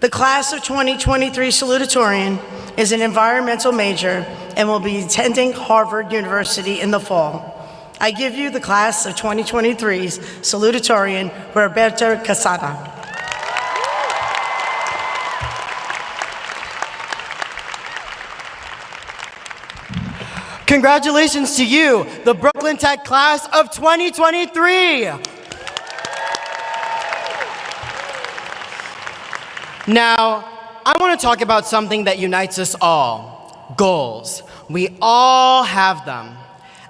The class of 2023 salutatorian is an environmental major and will be attending Harvard University in the fall. I give you the class of 2023's salutatorian, Roberto Casada. Congratulations to you, the Brooklyn Tech class of 2023. Now, I want to talk about something that unites us all, goals. We all have them.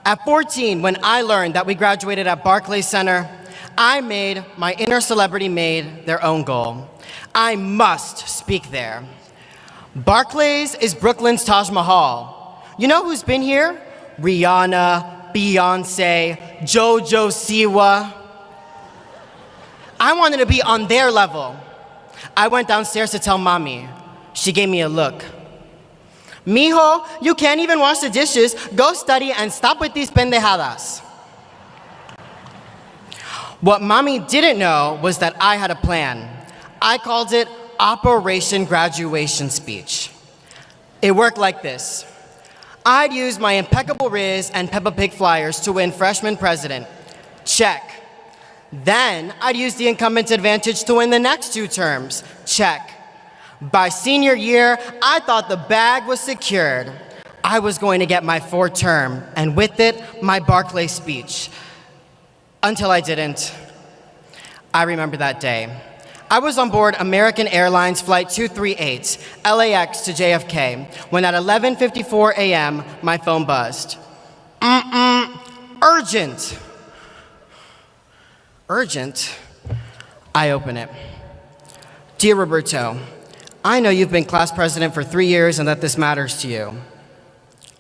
At 14, when I learned that we graduated at Barclays Center, my inner celebrity made their own goal. I must speak there. Barclays is Brooklyn's Taj Mahal. You know who's been here? Rihanna, Beyonce, JoJo Siwa. I wanted to be on their level. I went downstairs to tell mommy. She gave me a look. Mijo, you can't even wash the dishes. Go study and stop with these pendejadas. What mommy didn't know was that I had a plan. I called it Operation Graduation Speech. It worked like this. I'd use my impeccable Riz and Peppa Pig flyers to win freshman president. Check. Then I'd use the incumbent's advantage to win the next 2 terms. Check. By senior year, I thought the bag was secured. I was going to get my 4th term, and with it, my Barclays speech. Until I didn't. I remember that day. I was on board American Airlines Flight 238, LAX to JFK, when at 11:54 a.m., my phone buzzed. Urgent. Urgent? I open it. Dear Roberto, I know you've been class president for 3 years and that this matters to you.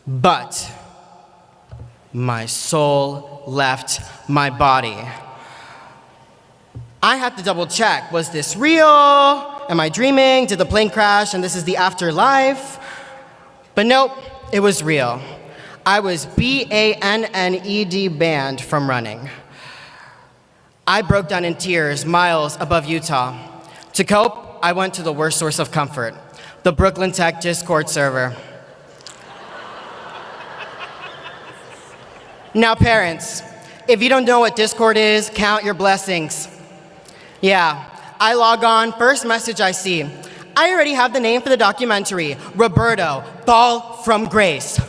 But my soul left my body. I had to double check. Was this real? Am I dreaming? Did the plane crash and this is the afterlife? But nope, it was real. I was BANNED banned from running. I broke down in tears miles above Utah. To cope, I went to the worst source of comfort, the Brooklyn Tech Discord server. Now parents, if you don't know what Discord is, count your blessings. Yeah, I log on, first message I see. I already have the name for the documentary, Roberto, Fall from Grace.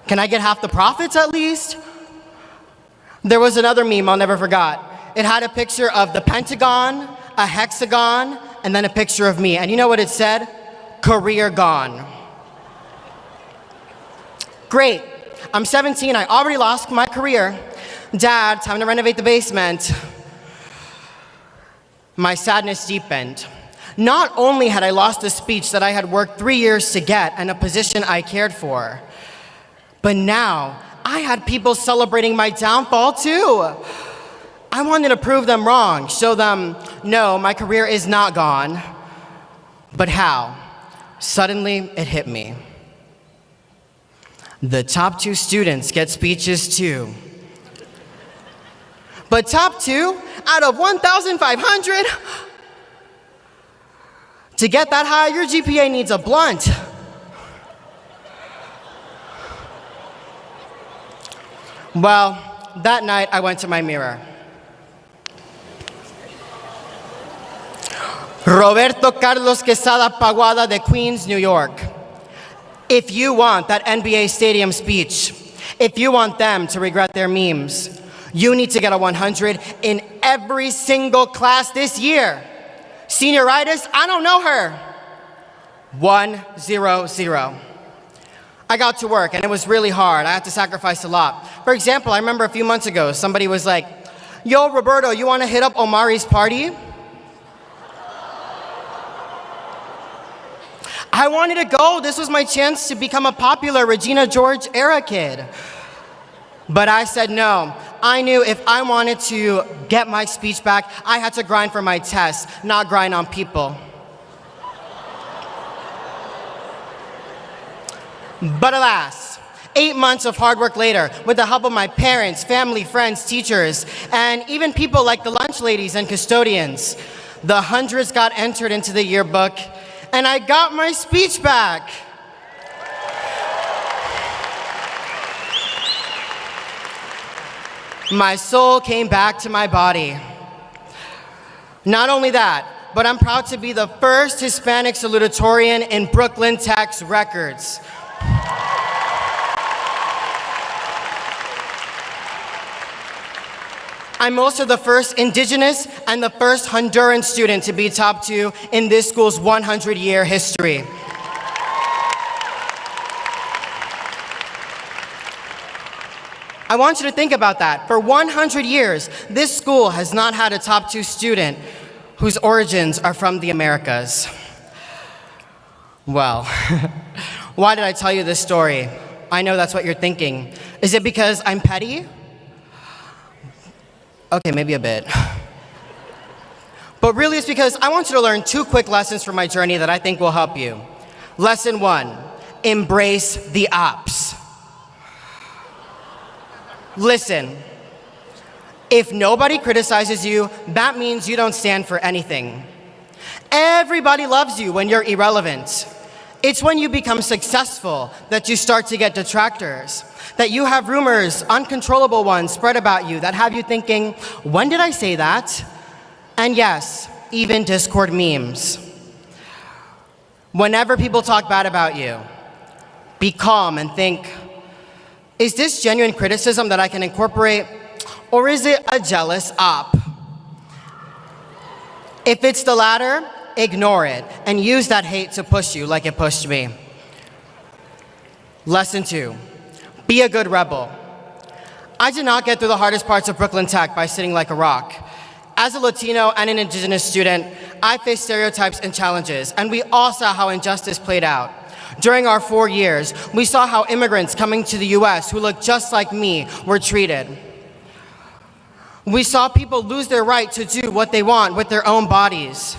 Can I get half the profits at least? There was another meme I'll never forget. It had a picture of the Pentagon, a hexagon, and then a picture of me. And you know what it said? Career gone. Great, I'm 17, I already lost my career. Dad, time to renovate the basement. My sadness deepened. Not only had I lost a speech that I had worked 3 years to get and a position I cared for, but now I had people celebrating my downfall too. I wanted to prove them wrong, show them, no, my career is not gone. But how? Suddenly, it hit me. The top 2 students get speeches too. But top 2 out of 1,500? To get that high, your GPA needs a blunt. Well, that night I went to my mirror. Roberto Carlos Quesada Paguada de Queens, New York. If you want that NBA Stadium speech, if you want them to regret their memes, you need to get a 100 in every single class this year. Senioritis, I don't know her. 100. I got to work and it was really hard. I had to sacrifice a lot. For example, I remember a few months ago, somebody was like, yo, Roberto, you want to hit up Omari's party? I wanted to go. This was my chance to become a popular Regina George era kid. But I said no. I knew if I wanted to get my speech back, I had to grind for my tests, not grind on people. But alas, 8 months of hard work later, with the help of my parents, family, friends, teachers, and even people like the lunch ladies and custodians, The hundreds got entered into the yearbook, and I got my speech back. My soul came back to my body. Not only that, but I'm proud to be the first Hispanic salutatorian in Brooklyn Tech's records. I'm also the first Indigenous and the first Honduran student to be top 2 in this school's 100-year history. I want you to think about that. For 100 years, this school has not had a top 2 student whose origins are from the Americas. Well, why did I tell you this story? I know that's what you're thinking. Is it because I'm petty? Okay, maybe a bit. But really it's because I want you to learn 2 quick lessons from my journey that I think will help you. Lesson 1, embrace the ops. Listen, if nobody criticizes you, that means you don't stand for anything. Everybody loves you when you're irrelevant. It's when you become successful that you start to get detractors, that you have rumors, uncontrollable ones, spread about you that have you thinking, when did I say that? And yes, even Discord memes. Whenever people talk bad about you, be calm and think, is this genuine criticism that I can incorporate, or is it a jealous op? If it's the latter, ignore it and use that hate to push you like it pushed me. Lesson 2, be a good rebel. I did not get through the hardest parts of Brooklyn Tech by sitting like a rock. As a Latino and an Indigenous student, I faced stereotypes and challenges, and we all saw how injustice played out. During our 4 years, we saw how immigrants coming to the US who looked just like me were treated. We saw people lose their right to do what they want with their own bodies.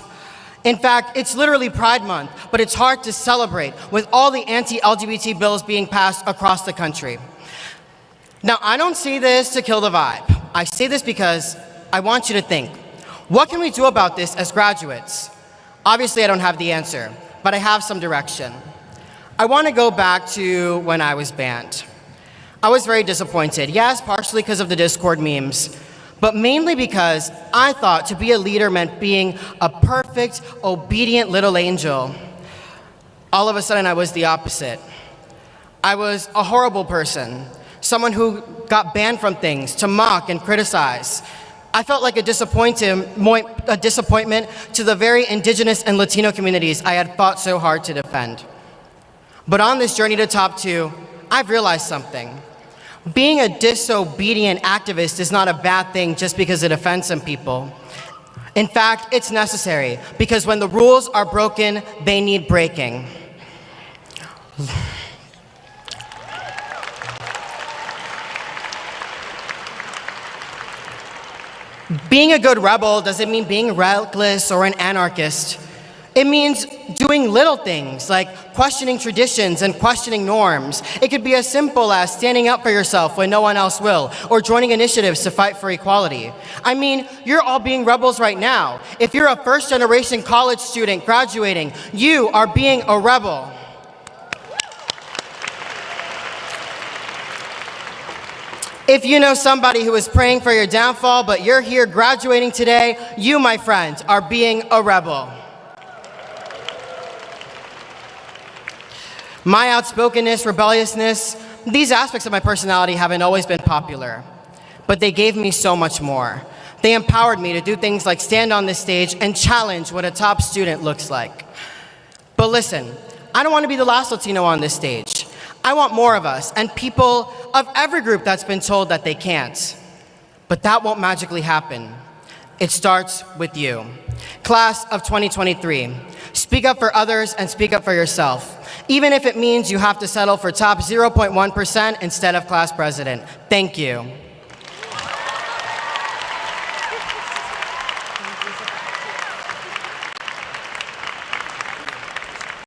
In fact, it's literally Pride Month, but it's hard to celebrate with all the anti-LGBT bills being passed across the country. Now, I don't say this to kill the vibe. I say this because I want you to think, what can we do about this as graduates? Obviously, I don't have the answer, but I have some direction. I want to go back to when I was banned. I was very disappointed, yes, partially because of the Discord memes, but mainly because I thought to be a leader meant being a perfect, obedient little angel. All of a sudden, I was the opposite. I was a horrible person, someone who got banned from things, to mock and criticize. I felt like a disappointment to the very Indigenous and Latino communities I had fought so hard to defend. But on this journey to top 2, I've realized something. Being a disobedient activist is not a bad thing just because it offends some people. In fact, it's necessary because when the rules are broken, they need breaking. Being a good rebel doesn't mean being reckless or an anarchist. It means doing little things like questioning traditions and questioning norms. It could be as simple as standing up for yourself when no one else will, or joining initiatives to fight for equality. I mean, you're all being rebels right now. If you're a first-generation college student graduating, you are being a rebel. If you know somebody who is praying for your downfall, but you're here graduating today, you, my friend, are being a rebel. My outspokenness, rebelliousness, these aspects of my personality haven't always been popular, but they gave me so much more. They empowered me to do things like stand on this stage and challenge what a top student looks like. But listen, I don't want to be the last Latino on this stage. I want more of us and people of every group that's been told that they can't. But that won't magically happen. It starts with you. Class of 2023, speak up for others and speak up for yourself, even if it means you have to settle for top 0.1% instead of class president. Thank you.